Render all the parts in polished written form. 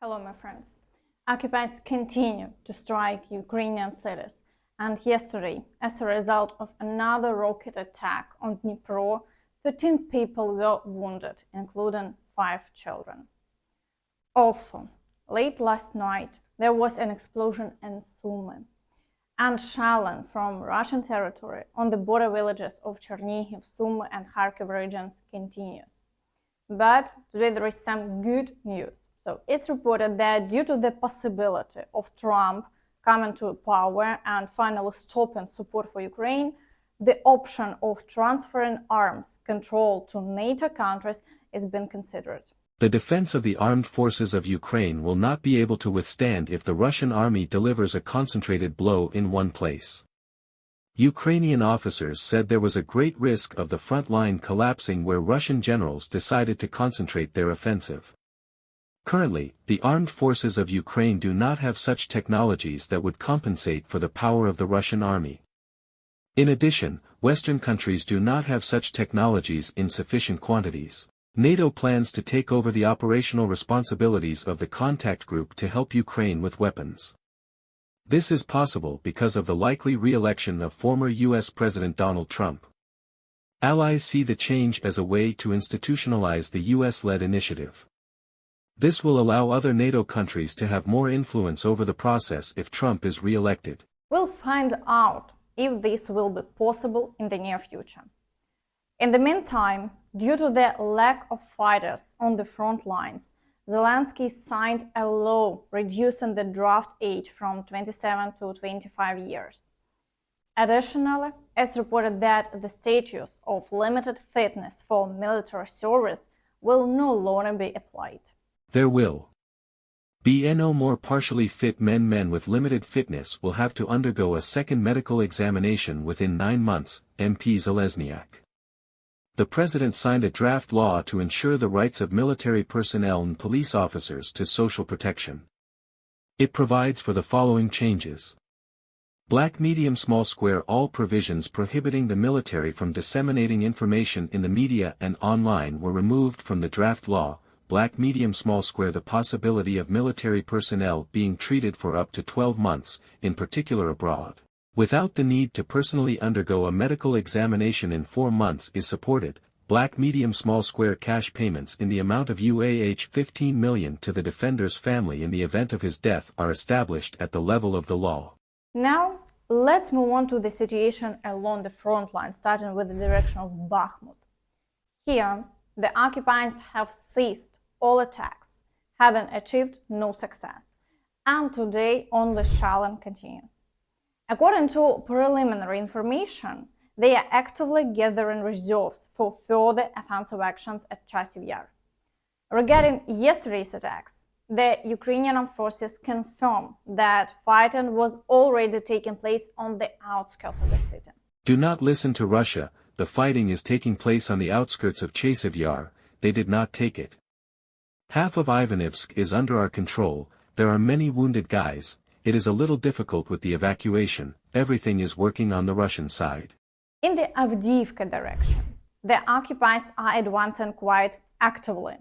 Hello, my friends. Occupiers continue to strike Ukrainian cities, and yesterday, as a result of another rocket attack on Dnipro, 13 people were wounded, including 5 children. Also, late last night, there was an explosion in Sumy, and shelling from Russian territory on the border villages of Chernihiv, Sumy, and Kharkiv regions continues. But today there is some good news. So it's reported that due to the possibility of Trump coming to power and finally stopping support for Ukraine, the option of transferring arms control to NATO countries is being considered. The defense of the armed forces of Ukraine will not be able to withstand if the Russian army delivers a concentrated blow in one place. Ukrainian officers said there was a great risk of the front line collapsing where Russian generals decided to concentrate their offensive. Currently, the armed forces of Ukraine do not have such technologies that would compensate for the power of the Russian army. In addition, Western countries do not have such technologies in sufficient quantities. NATO plans to take over the operational responsibilities of the contact group to help Ukraine with weapons. This is possible because of the likely re-election of former U.S. President Donald Trump. Allies see the change as a way to institutionalize the U.S.-led initiative. This will allow other NATO countries to have more influence over the process if Trump is re-elected. We'll find out if this will be possible in the near future. In the meantime, due to the lack of fighters on the front lines, Zelenskyi signed a law reducing the draft age from 27 to 25 years. Additionally, it's reported that the status of limited fitness for military service will no longer be applied. There will be no more partially fit men. Men with limited fitness will have to undergo a second medical examination within 9 months, MP Zelenskyi. The president signed a draft law to ensure the rights of military personnel and police officers to social protection. It provides for the following changes. Black medium small square all provisions prohibiting the military from disseminating information in the media and online were removed from the draft law. Black medium small square the possibility of military personnel being treated for up to 12 months, in particular abroad, without the need to personally undergo a medical examination in 4 months is supported. Black medium small square cash payments in the amount of UAH 15 million to the defender's family in the event of his death are established at the level of the law. Now, let's move on to the situation along the front line, starting with the direction of Bakhmut. Here, the occupiers have seized all attacks, having achieved no success, and today only shelling continues. According to preliminary information, they are actively gathering reserves for further offensive actions at Chasiv Yar. Regarding yesterday's attacks, the Ukrainian Armed Forces confirm that fighting was already taking place on the outskirts of the city. Do not listen to Russia, the fighting is taking place on the outskirts of Chasiv Yar, they did not take it. Half of Ivanivsk is under our control, there are many wounded guys, it is a little difficult with the evacuation, everything is working on the Russian side. In the Avdiivka direction, the occupiers are advancing quite actively.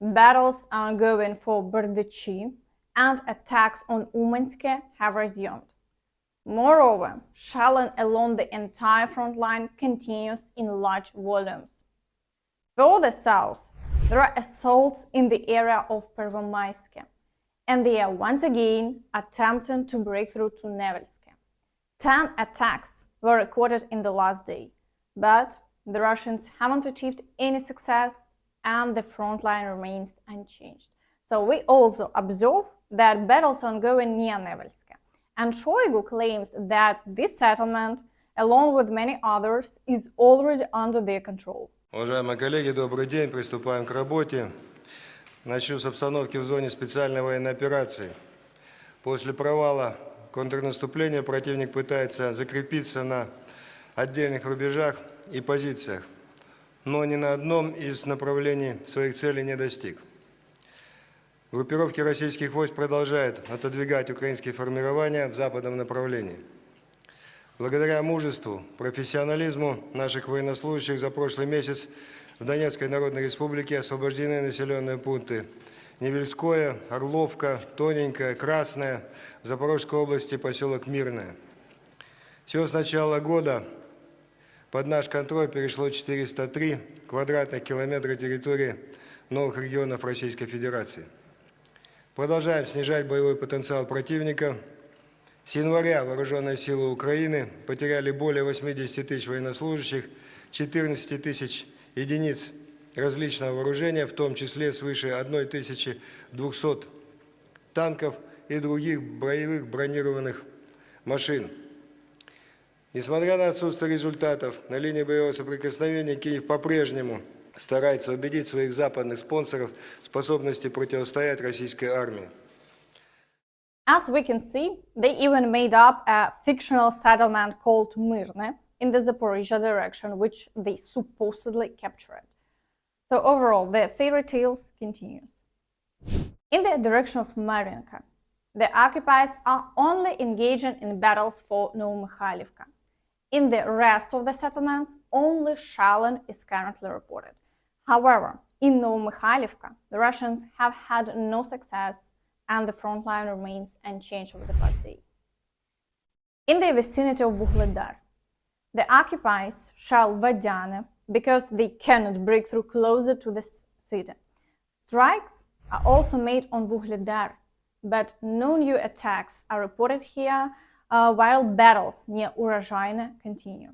Battles are ongoing for Berdychi, and attacks on Umansk have resumed. Moreover, shelling along the entire front line continues in large volumes. Further south, there are assaults in the area of Pervomaisk, and they are once again attempting to break through to Nevelsk. 10 attacks were recorded in the last day, but the Russians haven't achieved any success and the front line remains unchanged. So we also observe that battles are ongoing near Nevelsk, and Shoigu claims that this settlement, along with many others, is already under their control. Уважаемые коллеги, добрый день. Приступаем к работе. Начну с обстановки в зоне специальной военной операции. После провала контрнаступления противник пытается закрепиться на отдельных рубежах и позициях, но ни на одном из направлений своих целей не достиг. Группировки российских войск продолжают отодвигать украинские формирования в западном направлении. Благодаря мужеству, профессионализму наших военнослужащих за прошлый месяц в Донецкой Народной Республике освобождены населенные пункты Невельское, Орловка, Тоненькая, Красная, в Запорожской области поселок Мирное. Всего с начала года под наш контроль перешло 403 квадратных километра территории новых регионов Российской Федерации. Продолжаем снижать боевой потенциал противника. С января вооруженные силы Украины потеряли более 80 тысяч военнослужащих, 14 тысяч единиц различного вооружения, в том числе свыше 1200 танков и других боевых бронированных машин. Несмотря на отсутствие результатов, на линии боевого соприкосновения Киев по-прежнему старается убедить своих западных спонсоров в способности противостоять российской армии. As we can see, they even made up a fictional settlement called Myrne in the Zaporizhia direction, which they supposedly captured. So overall, the fairy tales continues. In the direction of Mariinka, the occupiers are only engaging in battles for Novomykhailivka. In the rest of the settlements, only shelling is currently reported. However, in Novomykhailivka, the Russians have had no success and the front line remains unchanged over the past day. In the vicinity of Vuhledar, the occupiers shell Vadiane because they cannot break through closer to the city. Strikes are also made on Vuhledar, but no new attacks are reported here, while battles near Urozhaine continue.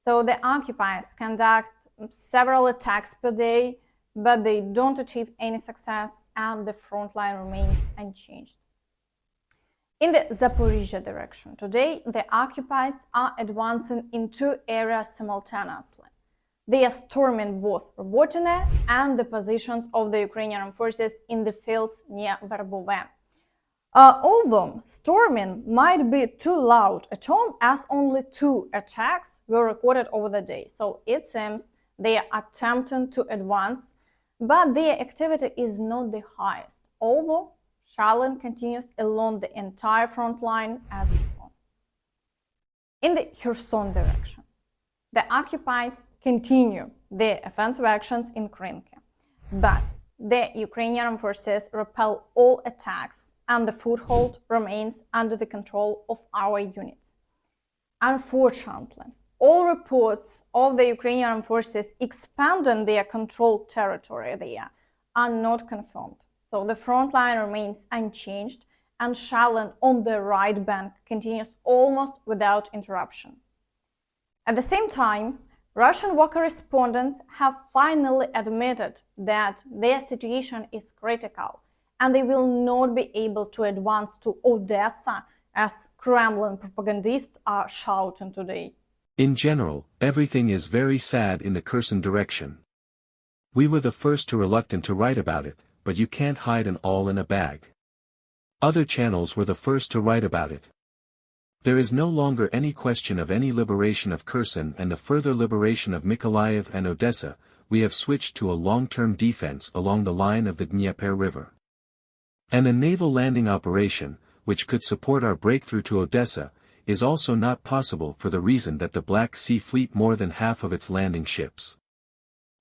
So the occupiers conduct several attacks per day, but they don't achieve any success and the front line remains unchanged. In the Zaporizhia direction, today the occupiers are advancing in two areas simultaneously. They are storming both Robotine and the positions of the Ukrainian Armed Forces in the fields near Verbove. Although storming might be too loud at home, as only 2 attacks were recorded over the day, so it seems they are attempting to advance, but their activity is not the highest, although shelling continues along the entire front line as before. In the Kherson direction, the occupiers continue their offensive actions in Krinky, but the Ukrainian Armed Forces repel all attacks and the foothold remains under the control of our units. Unfortunately, all reports of the Ukrainian Armed Forces expanding their controlled territory there are not confirmed. So the front line remains unchanged and shelling on the right bank continues almost without interruption. At the same time, Russian war correspondents have finally admitted that their situation is critical and they will not be able to advance to Odessa as Kremlin propagandists are shouting today. In general, everything is very sad in the Kherson direction. We were the first to reluctant to write about it, but you can't hide an all in a bag. Other channels were the first to write about it. There is no longer any question of any liberation of Kherson and the further liberation of Mykolaiv and Odessa. We have switched to a long-term defense along the line of the Dnieper River. And a naval landing operation, which could support our breakthrough to Odessa, is also not possible for the reason that the Black Sea Fleet more than half of its landing ships.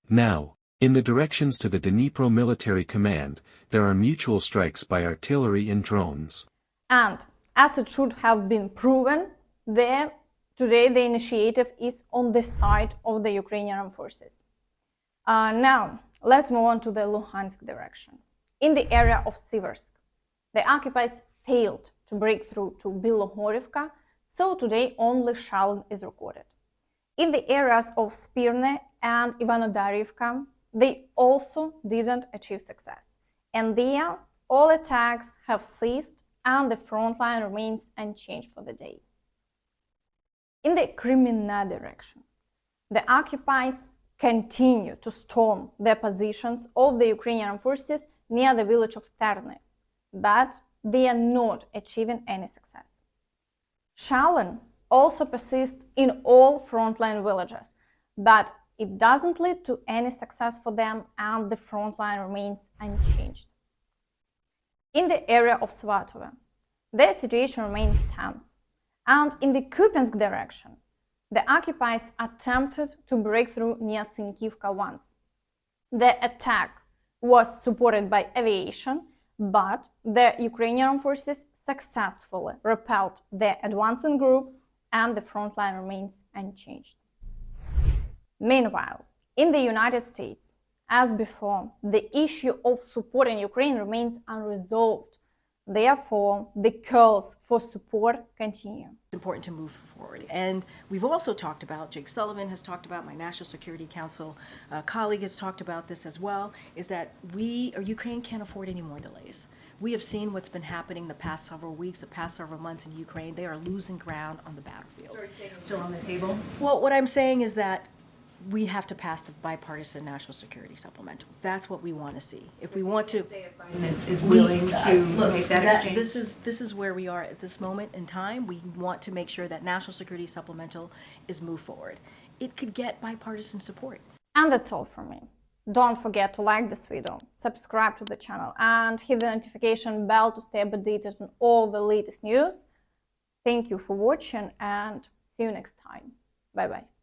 Now, in the directions to the Dnipro Military Command, there are mutual strikes by artillery and drones. And, as it should have been proven, today the initiative is on the side of the Ukrainian Armed Forces. Now, let's move on to the Luhansk direction. In the area of Siversk, the occupiers failed to break through to Bilohorivka, so today only shelling is recorded. In the areas of Spirne and Ivanodarivka, they also didn't achieve success. And there, all attacks have ceased and the front line remains unchanged for the day. In the Crimea direction, the occupiers continue to storm the positions of the Ukrainian Armed Forces near the village of Terne, but they are not achieving any success. Shelling also persists in all frontline villages, but it doesn't lead to any success for them and the front line remains unchanged. In the area of Svatove, the situation remains tense, and in the Kupyansk direction, the occupiers attempted to break through near Sinkivka once. The attack was supported by aviation, but the Ukrainian Armed Forces successfully repelled the advancing group and the front line remains unchanged. Meanwhile, in the United States, as before, the issue of supporting Ukraine remains unresolved. Therefore, the calls for support continue. It's important to move forward. And we've also talked about, Jake Sullivan has talked about, my National Security Council colleague has talked about this as well, is that Ukraine can't afford any more delays. We have seen what's been happening the past several weeks, the past several months in Ukraine. They are losing ground on the battlefield. So are you saying it's still on the table? Well, what I'm saying is that we have to pass the bipartisan national security supplemental. That's what we want to see. If we want to say if Biden is willing to make that exchange. This is where we are at this moment in time. We want to make sure that national security supplemental is moved forward. It could get bipartisan support. And that's all from me. Don't forget to like this video, subscribe to the channel, and hit the notification bell to stay updated on all the latest news. Thank you for watching and see you next time. Bye bye.